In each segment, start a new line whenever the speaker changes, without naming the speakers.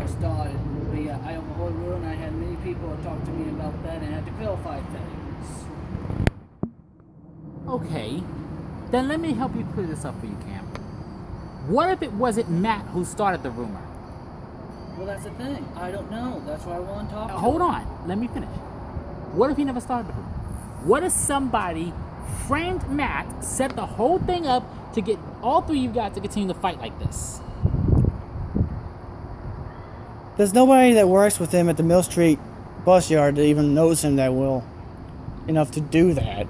rumor started. But yeah, I overheard rumor and I had many people talk to me about that and I had to clarify things.
Okay, then let me help you clear this up for you, Cam. What if it wasn't Matt who started the rumor?
Well, that's the thing. I don't know. That's why I want to talk to
Hold
him.
on, let me finish. What if he never started the rumor? What if somebody framed Matt, set the whole thing up to get all three of you guys to continue to fight like this?
There's nobody that works with him at the Mill Street bus yard that even knows him that well enough to do that,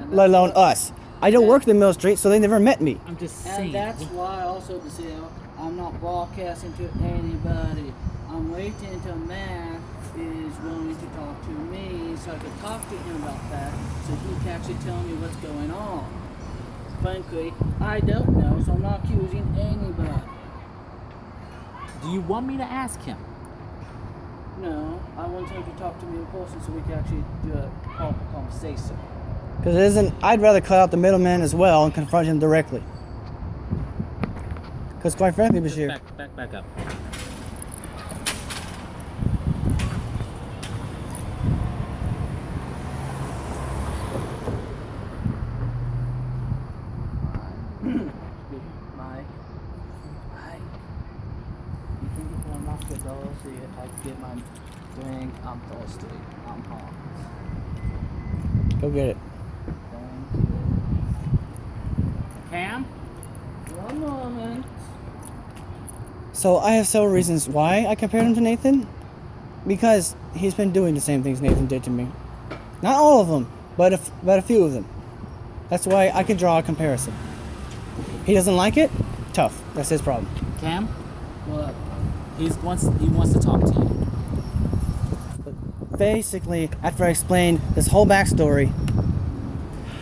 let alone us. I don't work at the Mill Street, so they never met me.
I'm just saying.
And that's why also, Bashire, I'm not broadcasting to anybody. I'm waiting until Matt is willing to talk to me so I can talk to him about that so he can actually tell me what's going on. Frankly, I don't know, so I'm not accusing anybody.
Do you want me to ask him?
No, I want him to talk to me in person so we can actually do a proper conversation.
Because it isn't, I'd rather cut out the middleman as well and confront him directly. Because quite frankly, Bashir.
Back up.
Mike, you think you can unlock the door so I can get my drink? I'm thirsty. I'm hot.
Go get it.
Thank you.
Cam?
One moment.
So I have several reasons why I compared him to Nathan. Because he's been doing the same things Nathan did to me. Not all of them, but a few of them. That's why I could draw a comparison. He doesn't like it? Tough. That's his problem.
Cam?
What?
He wants to talk to you.
But basically, after I explained this whole backstory,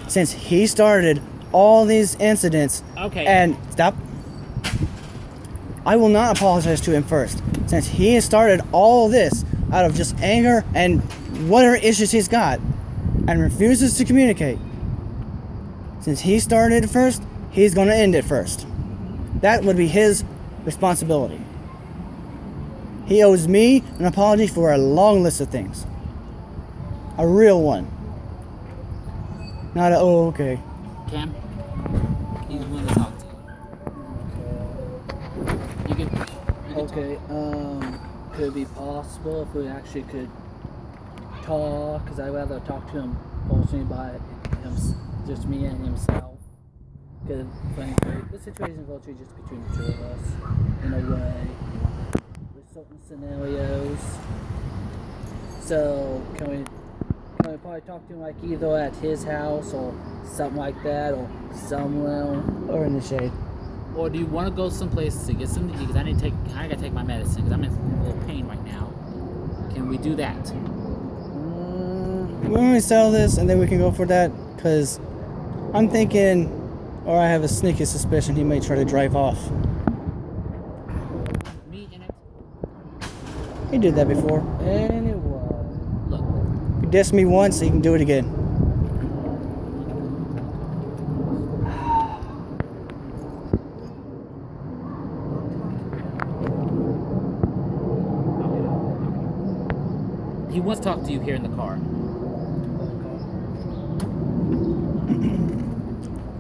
since he started all these incidents,
Okay.
and stop. I will not apologize to him first, since he has started all this out of just anger and whatever issues he's got, and refuses to communicate. Since he started it first, he's going to end it first. That would be his responsibility. He owes me an apology for a long list of things. A real one. Not a, oh, okay.
Cam? He's willing to talk to you. You can
Okay, could it be possible if we actually could talk? Because I'd rather talk to him personally by him, just me and himself. Because frankly, the situation is virtually just between the two of us, in a way, with certain scenarios. So can we probably talk to him like either at his house or something like that, or somewhere?
Or in the shade.
Or do you want to go someplace to get something to eat? Because I gotta take my medicine because I'm in a little pain right now. Can we do that?
When we settle this and then we can go for that, because I'm thinking, or I have a sneaky suspicion he may try to drive off.
Me in it?
He did that before.
Anyway.
Look,
He dissed me once, he can do it again.
he wants to talk to you here in the car.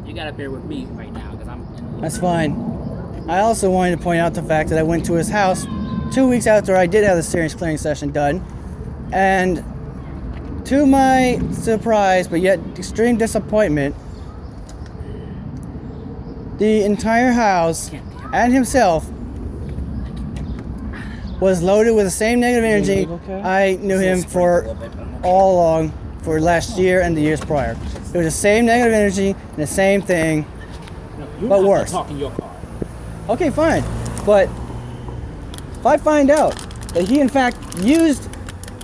You gotta bear with me right now because I'm in
That's fine. I also wanted to point out the fact that I went to his house 2 weeks after I did have the serious clearing session done, and to my surprise, but yet extreme disappointment, the entire house and himself was loaded with the same negative energy I knew him for all along for last year and the years prior. It was the same negative energy and the same thing, but worse.
Talk in your car.
Okay, fine. But if I find out that he in fact used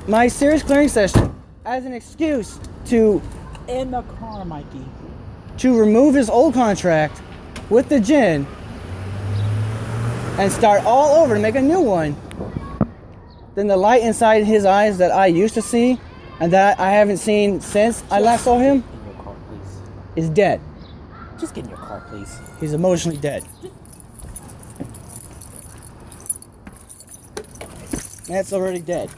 my serious clearing session as an excuse to
In the car, Mikey.
remove his old contract with the gin and start all over to make a new one, then the light inside his eyes that I used to see and that I haven't seen since I last saw him
In your car, please.
is dead.
Just get in your car, please.
He's emotionally dead. Matt's already dead.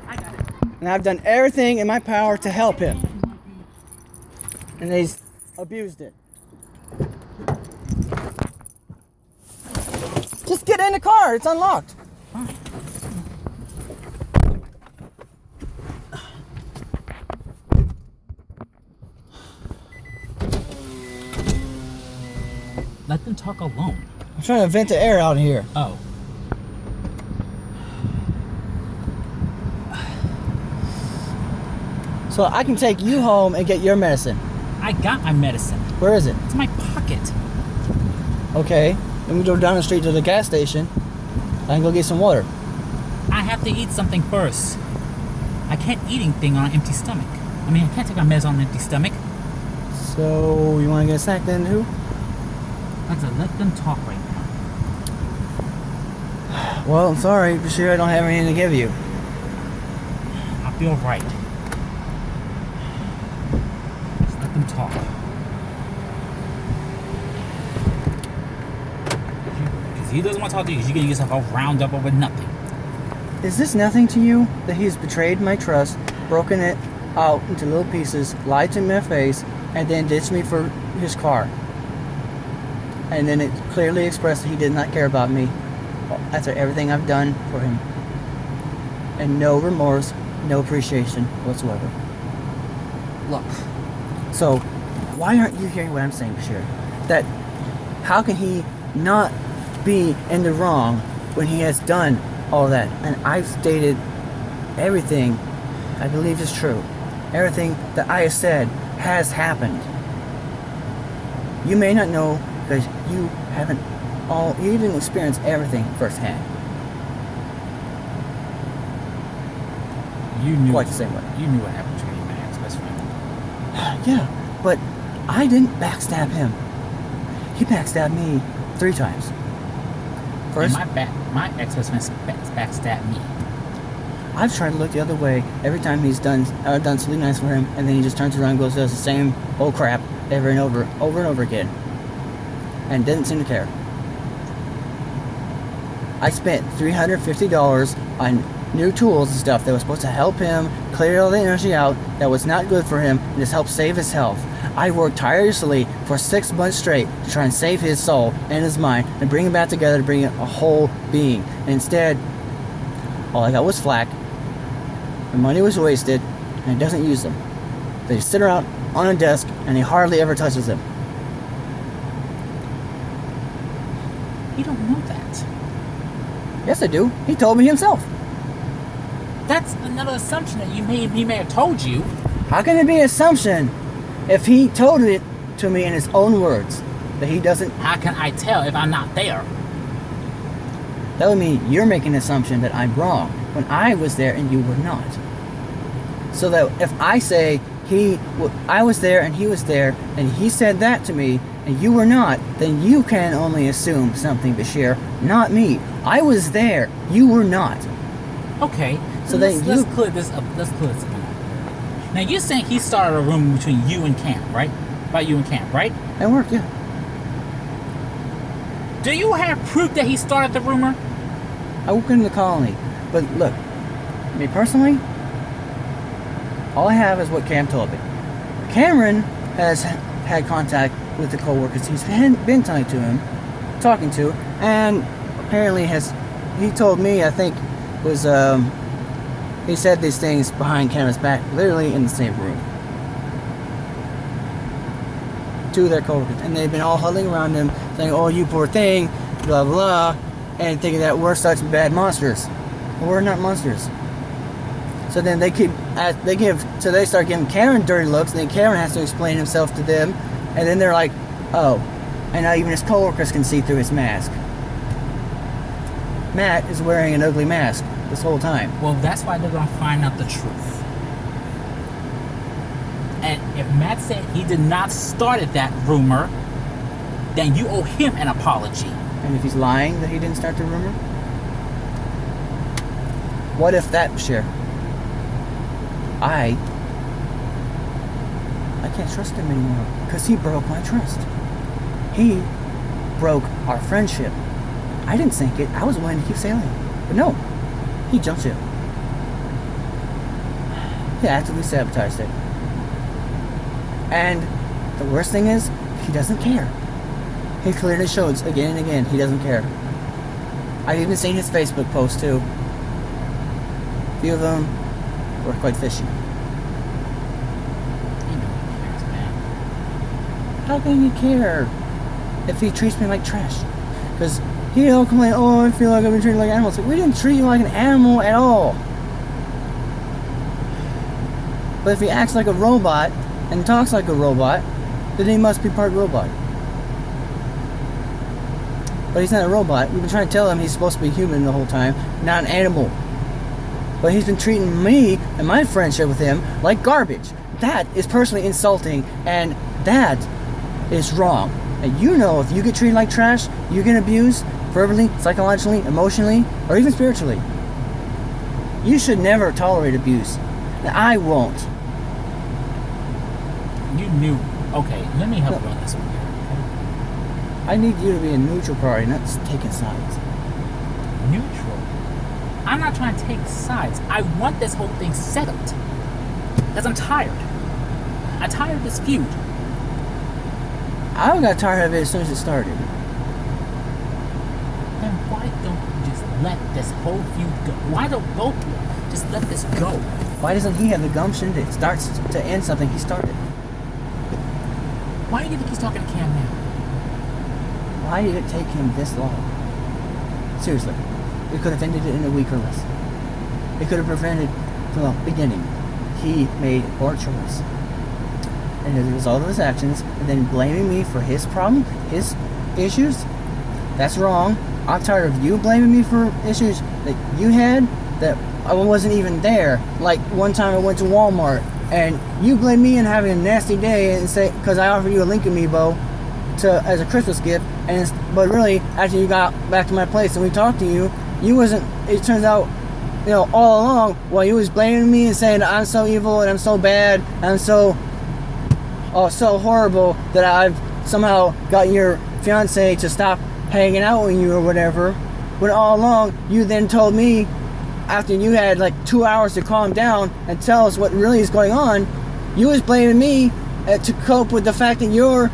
I got it.
And I've done everything in my power to help him. And he's abused it. Just get in the car. It's unlocked.
Let them talk alone.
I'm trying to vent the air out here.
Oh.
So I can take you home and get your medicine.
I got my medicine.
Where is it?
It's in my pocket.
Okay. Then we go down the street to the gas station. I can go get some water.
I have to eat something first. I can't eat anything on an empty stomach. I mean, I can't take my meds on an empty stomach.
So you want to get a snack then, who?
Let them talk right now.
Well, I'm sorry, Bashir, I don't have anything to give you.
I'll be alright. Just let them talk. Because he doesn't want to talk to you because you're going to get yourself all round up over nothing.
Is this nothing to you that he's betrayed my trust, broken it out into little pieces, lied to my face, and then ditched me for his car? And then it clearly expressed that he did not care about me after everything I've done for him. And no remorse, no appreciation whatsoever.
Look.
So, why aren't you hearing what I'm saying, Bashir? That how can he not be in the wrong when he has done all that? And I've stated everything I believe is true. Everything that I have said has happened. You may not know because you didn't experience everything firsthand.
You knew
Quite the same way.
You knew what happened to me, my ex-best friend.
Yeah, but I didn't backstab him. He backstabbed me 3 times. First,
And my ex-best friend backstabbed me.
I've tried to look the other way every time I've done something nice for him, and then he just turns around and goes does the same old crap over and over again, and didn't seem to care. I spent $350 on new tools and stuff that was supposed to help him clear all the energy out that was not good for him and just help save his health. I worked tirelessly for 6 months straight to try and save his soul and his mind and bring him back together to bring it a whole being. And instead, all I got was flack. The money was wasted, and he doesn't use them. They sit around on a desk, and he hardly ever touches them.
You don't know that.
Yes, I do. He told me himself.
That's another assumption that he may have told you.
How can it be an assumption if he told it to me in his own words that he doesn't?
How can I tell if I'm not there?
That would mean you're making an assumption that I'm wrong when I was there and you were not. So that if I say I was there and he was there and he said that to me and you were not, then you can only assume something, Bashir, not me. I was there, you were not.
Okay,
So
let's
then
clear this up. Let's clear this up. Now you're saying he started a rumor between you and Cam, right? About you and Cam, right?
It worked, yeah.
Do you have proof that he started the rumor?
I work in the colony. But look, me personally, all I have is what Cam told me. Cameron has had contact with the co-workers he's been talking to, and apparently he told me, I think, was, he said these things behind Cameron's back, literally in the same room. To their co-workers, and they've been all huddling around him, saying, "Oh, you poor thing," blah blah, and thinking that we're such bad monsters. Well, we're not monsters. So then they start giving Cameron dirty looks, and then Cameron has to explain himself to them, and then they're like, "Oh," and now even his co-workers can see through his mask. Matt is wearing an ugly mask this whole time.
Well, that's why they're gonna find out the truth. And if Matt said he did not started that rumor, then you owe him an apology.
And if he's lying that he didn't start the rumor? What if that, Bashir? I can't trust him anymore because he broke my trust. He broke our friendship. I didn't sink it. I was willing to keep sailing. But no, he jumped ship. He actively sabotaged it. And the worst thing is, he doesn't care. He clearly shows again and again he doesn't care. I've even seen his Facebook post too. A few of them were quite fishy.
You know he cares, man.
How can you care if he treats me like trash? Because he'll complain, oh, I feel like I've been treated like an animal. It's like, we didn't treat you like an animal at all. But if he acts like a robot and talks like a robot, then he must be part robot. But he's not a robot. We've been trying to tell him he's supposed to be human the whole time, not an animal. But he's been treating me and my friendship with him like garbage. That is personally insulting, and that is wrong. And you know, if you get treated like trash, you get abused verbally, psychologically, emotionally, or even spiritually. You should never tolerate abuse. And I won't.
You knew. Okay, let me help you on this one here.
I need you to be a neutral party, not taking sides.
Neutral? I'm not trying to take sides. I want this whole thing settled. Because I'm tired. I'm tired of this feud.
I got tired of it as soon as it started.
Then why don't you just let this whole feud go? Why don't both of you just let this go?
Why doesn't he have the gumption to end something he started?
Why do you think he's talking to Cam now?
Why did it take him this long? Seriously. We could have ended it in a week or less. It could have prevented from the beginning. He made a poor choice. And as a result of his actions, and then blaming me for his problem, his issues, that's wrong. I'm tired of you blaming me for issues that you had that I wasn't even there. Like one time I went to Walmart and you blamed me in having a nasty day and say because I offered you a Link Amiibo as a Christmas gift, but really after you got back to my place and we talked to you, you wasn't. It turns out, you know, all along while you was blaming me and saying I'm so evil and I'm so bad, and I'm so horrible that I've somehow got your fiance to stop hanging out with you or whatever. When all along you then told me, after you had like 2 hours to calm down and tell us what really is going on, you was blaming me to cope with the fact that your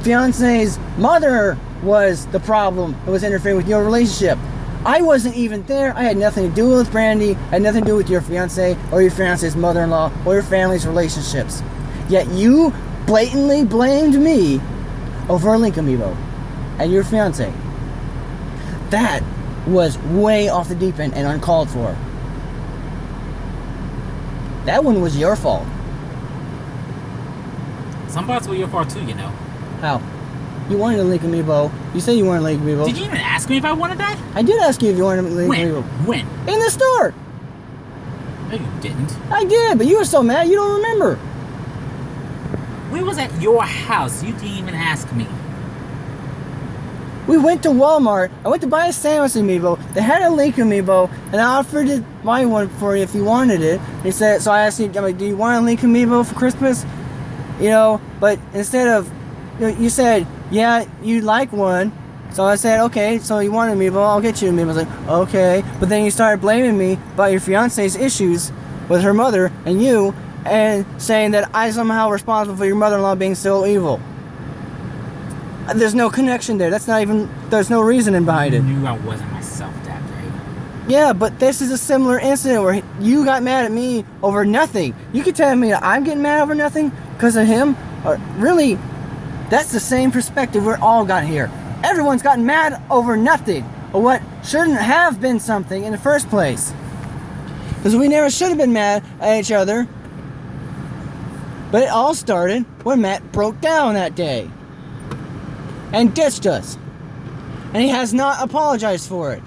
fiance's mother was the problem that was interfering with your relationship. I wasn't even there. I had nothing to do with Brandy. I had nothing to do with your fiance or your fiance's mother-in-law or your family's relationships. Yet you blatantly blamed me over a Link Amiibo and your fiance. That was way off the deep end and uncalled for. That one was your fault.
Some parts were your fault too, you know.
How? You wanted a Link Amiibo. You said you wanted a Link Amiibo.
Did you even ask me if I wanted that?
I did ask you if you wanted a Link Amiibo.
When?
In the store.
No, you didn't.
I did, but you were so mad you don't remember.
We was at your house. You didn't even ask me.
We went to Walmart. I went to buy a Samus Amiibo. They had a Link Amiibo, and I offered to buy one for you if you wanted it. He said, so I asked you, I'm like, do you want a Link Amiibo for Christmas? You know, but instead of, you said, yeah, you'd like one. So I said, okay, so you want an Amiibo, I'll get you an Amiibo. I was like, okay. But then you started blaming me about your fiance's issues with her mother and you, and saying that I somehow responsible for your mother-in-law being so evil. There's no connection there. That's not even, there's no reasoning behind it.
I knew I wasn't myself that day.
Yeah, but this is a similar incident where you got mad at me over nothing. You can tell me that I'm getting mad over nothing because of him? Or really, that's the same perspective we're all got here. Everyone's gotten mad over nothing, or what shouldn't have been something in the first place. Because we never should have been mad at each other. But it all started when Matt broke down that day and ditched us. And he has not apologized for it.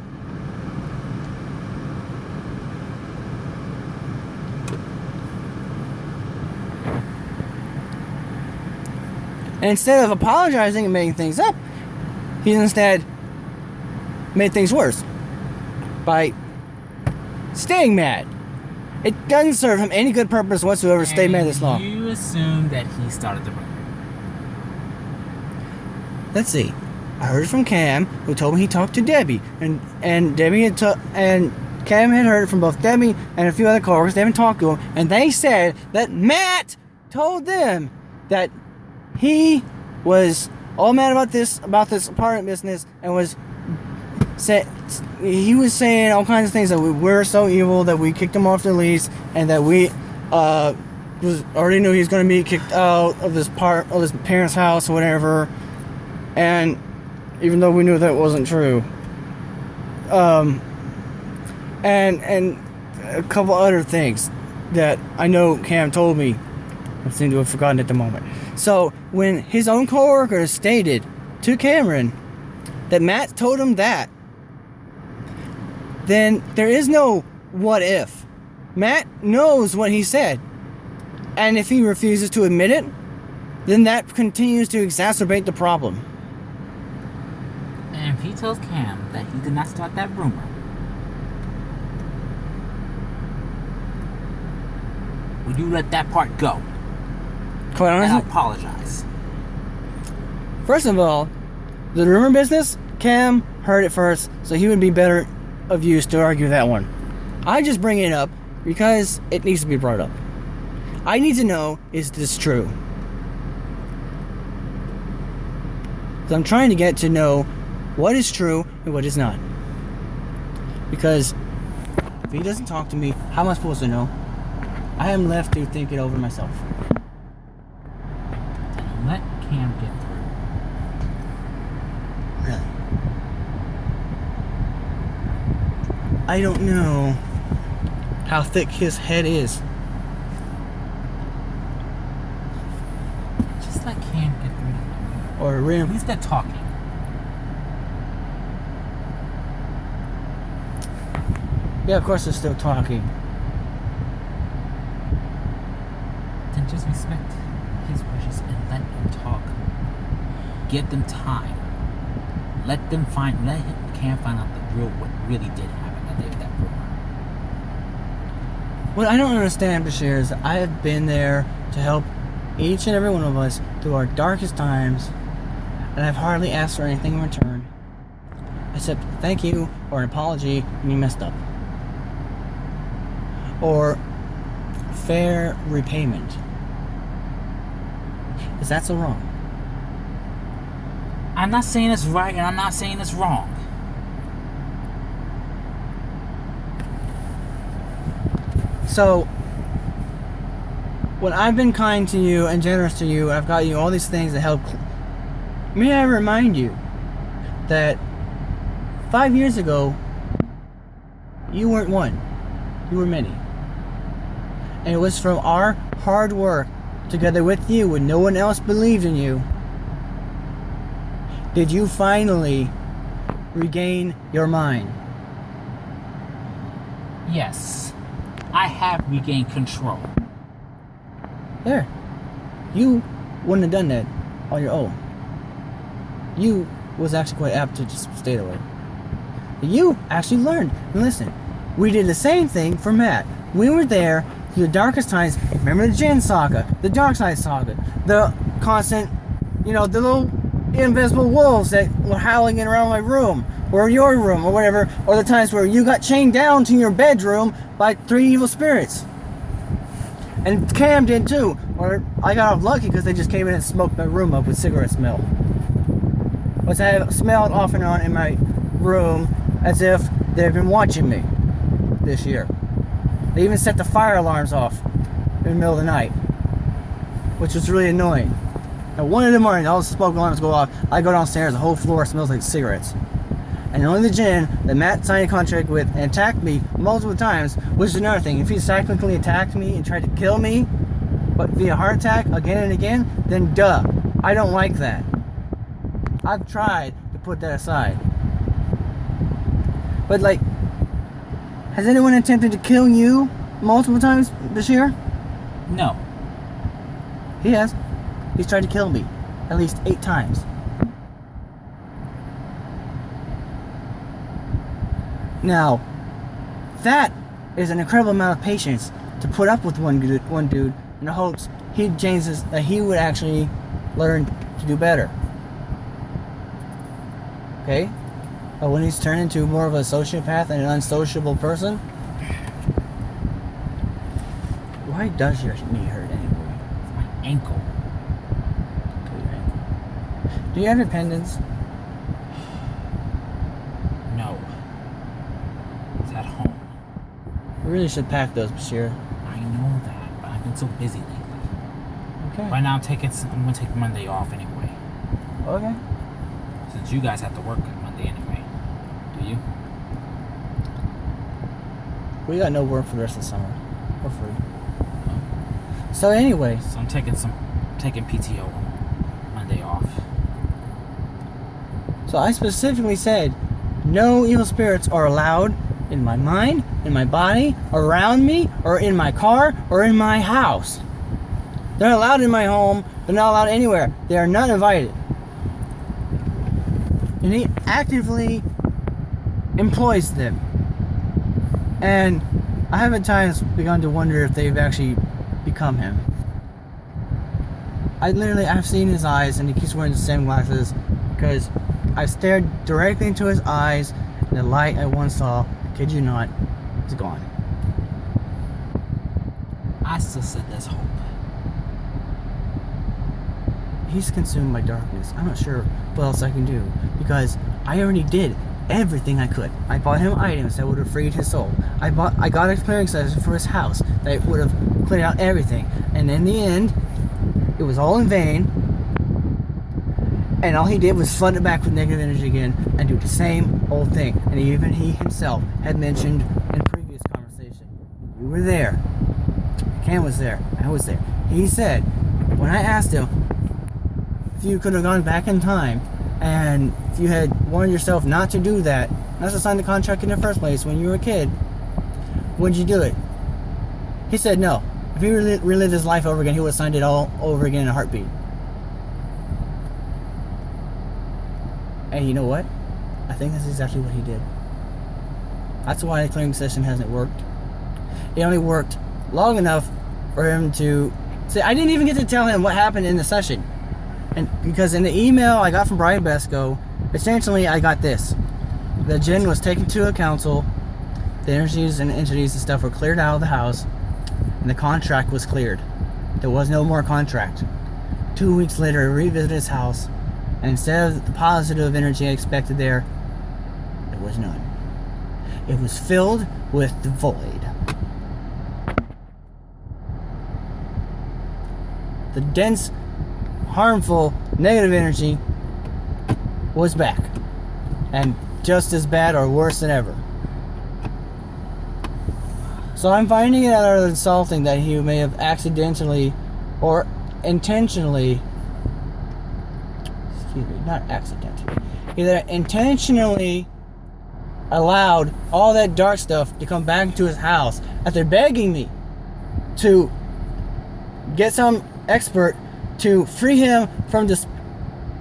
And instead of apologizing and making things up, he instead made things worse by staying mad. It doesn't serve him any good purpose whatsoever to stay mad this long.
You assume that he started the rumor.
Let's see. I heard it from Cam, who told me he talked to Debbie, and Debbie and Cam had heard it from both Debbie and a few other coworkers. They haven't talked to him, and they said that Matt told them that he was all mad about this apartment business and he was saying all kinds of things, that we were so evil, that we kicked him off the lease, and that we already knew he was going to be kicked out of his parents' house or whatever. And even though we knew that wasn't true, and a couple other things that I know Cam told me, I seem to have forgotten at the moment. So when his own coworkers stated to Cameron that Matt told him that, then there is no what if. Matt knows what he said, and if he refuses to admit it, then that continues to exacerbate the problem.
And if he tells Cam that he did not start that rumor, would you let that part go?
Quite
And
honestly,
I'll apologize.
first of all, the rumor business, Cam heard it first, so he would be better of use to argue that one. I just bring it up because it needs to be brought up. I need to know, is this true? Because I'm trying to get to know what is true and what is not. Because if he doesn't talk to me, how am I supposed to know? I am left to think it over myself.
Let Cam get through.
Really? I don't know how thick his head is.
Just let Cam get through.
Or rim.
He's not talking.
Yeah, of course they're still talking.
Then just respect his wishes and let him talk. Give them time. Let Cam find out what really did happen that day of that rumor.
What I don't understand, Bashire, is that I have been there to help each and every one of us through our darkest times, and I've hardly asked for anything in return, except thank you or an apology when you messed up. Or fair repayment. Is that so wrong?
I'm not saying it's right and I'm not saying it's wrong.
So, when I've been kind to you and generous to you, I've got you all these things that help. May I remind you that 5 years ago, you weren't one. You were many. And it was from our hard work, together with you, when no one else believed in you, did you finally regain your mind.
Yes, I have regained control.
There. You wouldn't have done that on your own. You was actually quite apt to just stay that way. You actually learned. And listen, we did the same thing for Matt. We were there through the darkest times. Remember the Jin saga, the Dark Side saga, the constant, the little invisible wolves that were howling in around my room, or your room, or whatever, or the times where you got chained down to your bedroom by 3 evil spirits. And Cam did too. Or I got off lucky because they just came in and smoked my room up with cigarette smell. Which I have smelled off and on in my room as if they've been watching me this year. They even set the fire alarms off in the middle of the night, which was really annoying. At 1 in the morning, all the smoke alarms go off. I go downstairs, the whole floor smells like cigarettes. And only the Jinn that Matt signed a contract with and attacked me multiple times, which is another thing. If he psychically attacked me and tried to kill me, but via heart attack again and again, then duh. I don't like that. I've tried to put that aside. But has anyone attempted to kill you multiple times this year?
No.
He has. He's tried to kill me at least 8 times. Now, that is an incredible amount of patience to put up with one dude in the hopes that he would actually learn to do better. Okay? But when he's turned into more of a sociopath and an unsociable person, why does your knee hurt anyway?
It's my ankle.
Do you have dependents?
No. It's at home.
You really should pack those, Bashir.
I know that, but I've been so busy lately.
Okay.
Right now I'm gonna take Monday off anyway.
Okay.
Since you guys have to work on Monday anyway. Do you?
We got no work for the rest of the summer. We're free. So anyway.
So I'm taking PTO Monday off.
So I specifically said, no evil spirits are allowed in my mind, in my body, around me, or in my car, or in my house. They're allowed in my home. They're not allowed anywhere. They are not invited. And he actively employs them. And I have at times begun to wonder if they've actually become him. I've seen his eyes, and he keeps wearing the same glasses because I've stared directly into his eyes, and the light I once saw, kid you not, is gone.
I still said there's hope.
He's consumed by darkness. I'm not sure what else I can do because I already did everything I could. I bought him items that would have freed his soul. I got a clearing session for his house that would have cleared out everything. And in the end, it was all in vain. And all he did was flood it back with negative energy again and do the same old thing. And even he himself had mentioned in previous conversation, you were there. Cam was there. I was there. He said, when I asked him if you could have gone back in time and if you had warned yourself not to do that, not to sign the contract in the first place when you were a kid, would you do it? He said no. If he relived his life over again, he would have signed it all over again in a heartbeat. And you know what? I think that's exactly what he did. That's why the clearing session hasn't worked. It only worked long enough for him to say, I didn't even get to tell him what happened in the session. And because in the email I got from Brian Besco, essentially I got this. The Jinn was taken to a council, the energies and entities and stuff were cleared out of the house, and the contract was cleared. There was no more contract. 2 weeks later, I revisited his house, and instead of the positive energy I expected there was none. It was filled with the void. The dense, harmful, negative energy was back. And just as bad or worse than ever. So I'm finding it rather insulting that he may have accidentally or intentionally, not accidentally, either intentionally allowed all that dark stuff to come back into his house after begging me to get some expert to free him from the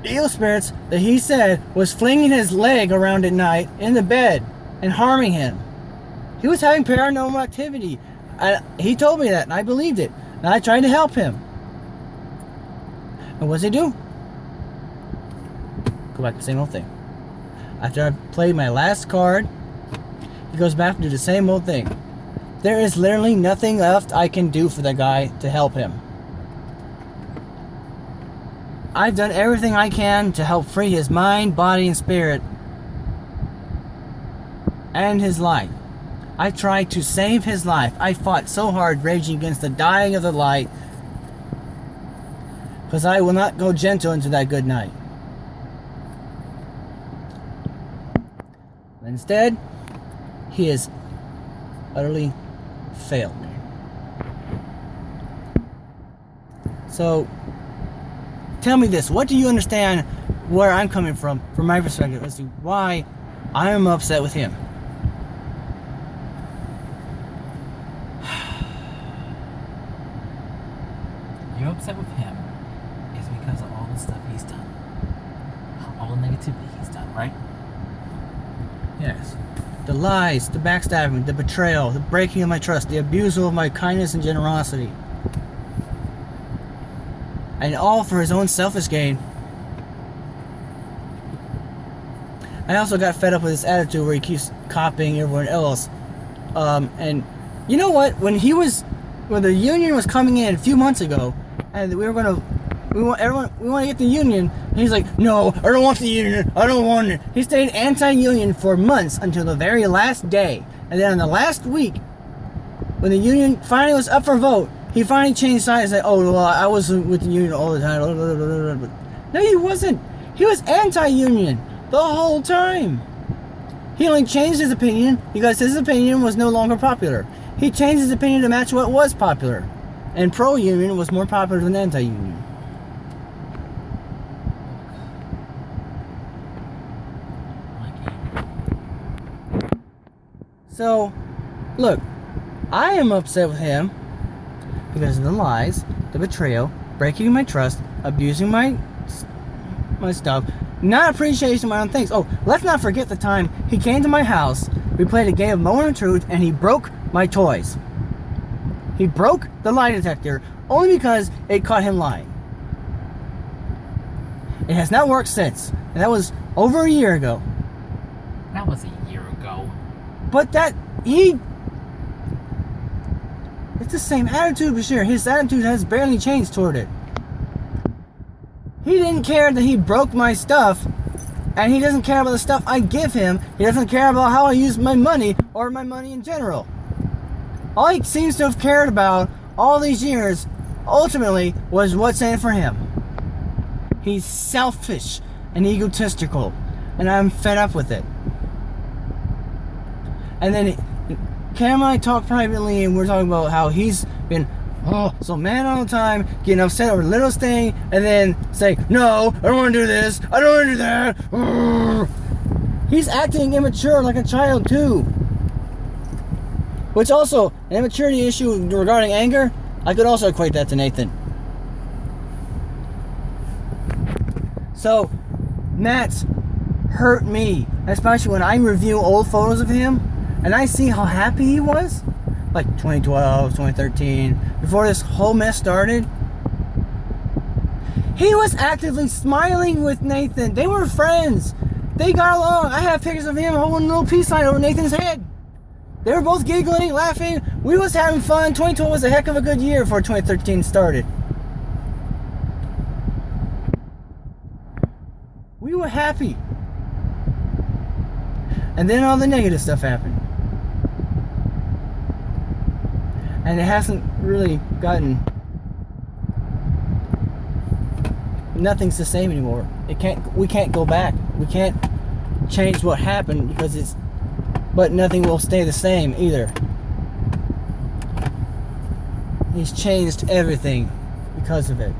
evil spirits that he said was flinging his leg around at night in the bed and harming him. He was having paranormal activity. He told me that, and I believed it. And I tried to help him. And what does he do? Go back to the same old thing. After I played my last card, he goes back to do the same old thing. There is literally nothing left I can do for that guy to help him. I've done everything I can to help free his mind, body, and spirit, and his life. I tried to save his life. I fought so hard raging against the dying of the light, because I will not go gentle into that good night. Instead, he has utterly failed me. So, tell me this. What do you understand where I'm coming from my perspective, as to why I am upset with him?
You're upset with him is because of all the stuff he's done. All the negativity he's done, right?
Yes. The lies, the backstabbing, the betrayal, the breaking of my trust, the abuse of my kindness and generosity. And all for his own selfish gain. I also got fed up with his attitude where he keeps copying everyone else. And you know what? When the union was coming in a few months ago, and we want to get the union, and he's like, no, I don't want the union, I don't want it. He stayed anti-union for months until the very last day. And then on the last week, when the union finally was up for vote, he finally changed sides and said, oh, well, I was with the union all the time. No, he wasn't. He was anti-union the whole time. He only changed his opinion because his opinion was no longer popular. He changed his opinion to match what was popular. And pro-union was more popular than anti-union. So, look, I am upset with him because of the lies, the betrayal, breaking my trust, abusing my stuff, not appreciating my own things. Oh, let's not forget the time he came to my house, we played a game of Moment of Truth, and he broke my toys. He broke the lie detector only because it caught him lying. It has not worked since, and that was over a year ago.
That was a year ago.
But it's the same attitude, Bashire. His attitude has barely changed toward it. He didn't care that he broke my stuff, and he doesn't care about the stuff I give him. He doesn't care about how I use my money or my money in general. All he seems to have cared about all these years, ultimately, was what's in it for him. He's selfish and egotistical, and I'm fed up with it. And then Cam and I talk privately, and we're talking about how he's been so mad all the time, getting upset over the littlest thing, and then say, no, I don't want to do this, I don't want to do that. He's acting immature like a child too. Which also, an immaturity issue regarding anger, I could also equate that to Nathan. So, Matt's hurt me, especially when I review old photos of him, and I see how happy he was, like 2012, 2013, before this whole mess started. He was actively smiling with Nathan. They were friends. They got along. I have pictures of him holding a little peace sign over Nathan's head. They were both giggling, laughing. We was having fun. 2012 was a heck of a good year before 2013 started. We were happy. And then all the negative stuff happened. And it hasn't really gotten... Nothing's the same anymore. We can't go back. We can't change what happened because it's... But nothing will stay the same either. He's changed everything because of it.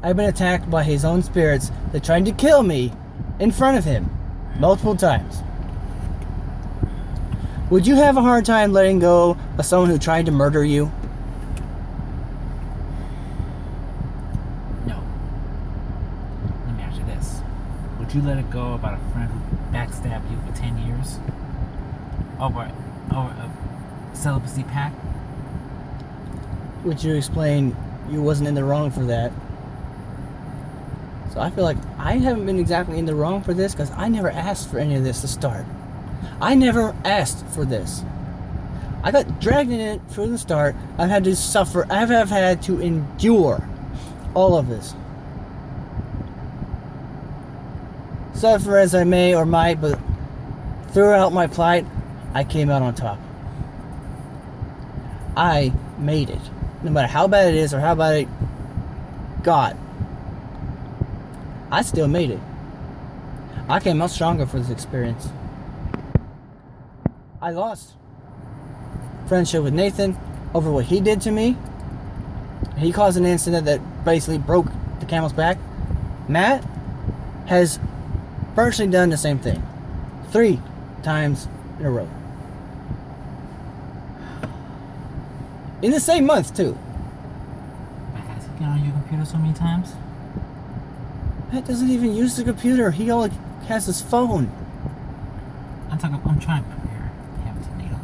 I've been attacked by his own spirits that tried to kill me in front of him multiple times. Would you have a hard time letting go of someone who tried to murder you?
No. Let me ask you this. Would you let it go about a friend who backstabbed you for 10 years? Over a celibacy pact?
Would you explain you wasn't in the wrong for that? So I feel like I haven't been exactly in the wrong for this because I never asked for any of this to start. I never asked for this. I got dragged in it from the start. I've had to suffer. I have had to endure all of this. Suffer as I may or might, but throughout my plight, I came out on top. I made it. No matter how bad it is or how bad it got, I still made it. I came out stronger for this experience. I lost friendship with Nathan over what he did to me. He caused an incident that basically broke the camel's back. Matt has virtually done the same thing 3 times in a row. In the same month, too.
Has he gone on your computer so many times?
Matt doesn't even use the computer. He only has his phone.
I'm trying to compare him to Nathan now.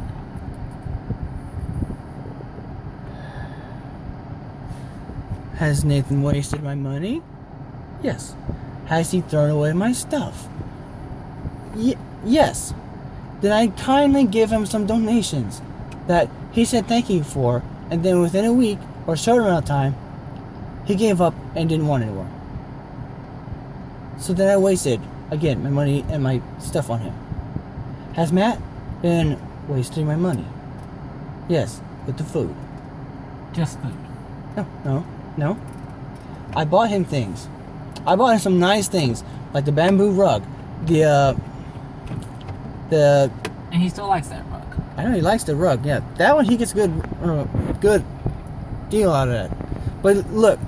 Has Nathan wasted my money? Yes. Has he thrown away my stuff? Yes. Then I kindly give him some donations that he said thank you for, and then within a week or a short amount of time, he gave up and didn't want anymore. So then I wasted, again, my money and my stuff on him. Has Matt been wasting my money? Yes, with the food.
Just food.
No. I bought him things. I bought him some nice things, like the bamboo rug, the.
And he still likes that rug.
I know he likes the rug. Yeah, that one he gets good deal out of that. But look,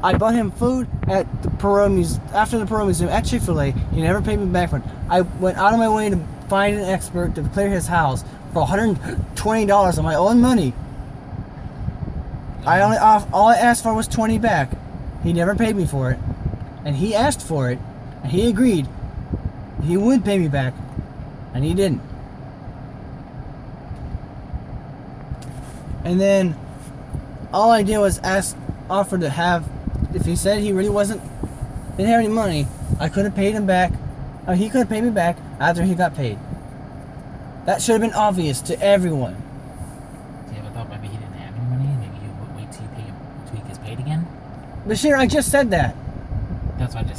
I bought him food at the Perot Museum, after the Perot Museum at Chick-fil-A. He never paid me back for it. I went out of my way to find an expert to clear his house for $120 of my own money. All I asked for was $20 back. He never paid me for it, and he asked for it, and he agreed he would pay me back, and he didn't. And then all I did was offer to have, if he said he really didn't have any money, I could have paid him back, or he could have paid me back after he got paid. That should have been obvious to everyone.
So you ever thought maybe he didn't have any money? Maybe you would wait till he gets paid again?
Bashir, I just said that.
That's what I'm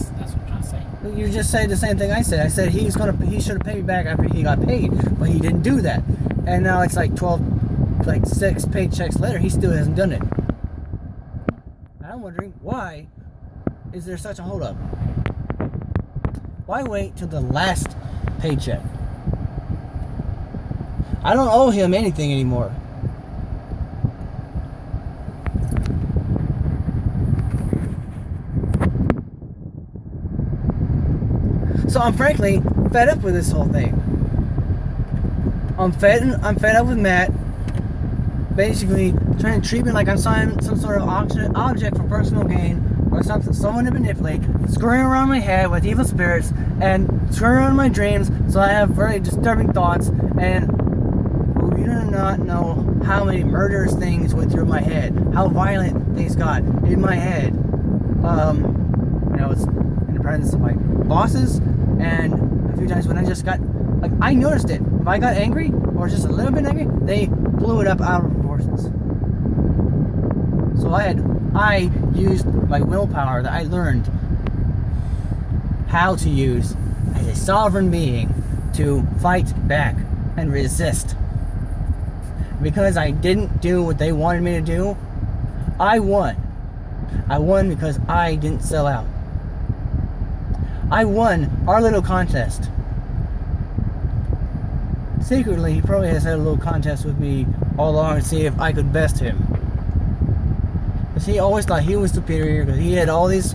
trying to say.
You just said the same thing I said. I said he should have paid me back after he got paid, but he didn't do that. And now it's like 6 paychecks later, he still hasn't done it. I'm wondering, why is there such a holdup? Why wait till the last paycheck? I don't owe him anything anymore. So I'm frankly fed up with this whole thing. I'm fed up with Matt basically trying to treat me like I'm some sort of object for personal gain, or someone to manipulate, screwing around my head with evil spirits, and screwing around my dreams so I have very disturbing thoughts, and you do not know how many murderous things went through my head, how violent things got in my head. It's in the presence of my bosses, and a few times when I just got, I noticed it. If I got angry, or just a little bit angry, they blew it up out of proportions. So I used my willpower that I learned how to use as a sovereign being to fight back and resist. Because I didn't do what they wanted me to do, I won. I won because I didn't sell out. I won our little contest. Secretly, he probably has had a little contest with me all along to see if I could best him. Because he always thought he was superior, because he had all these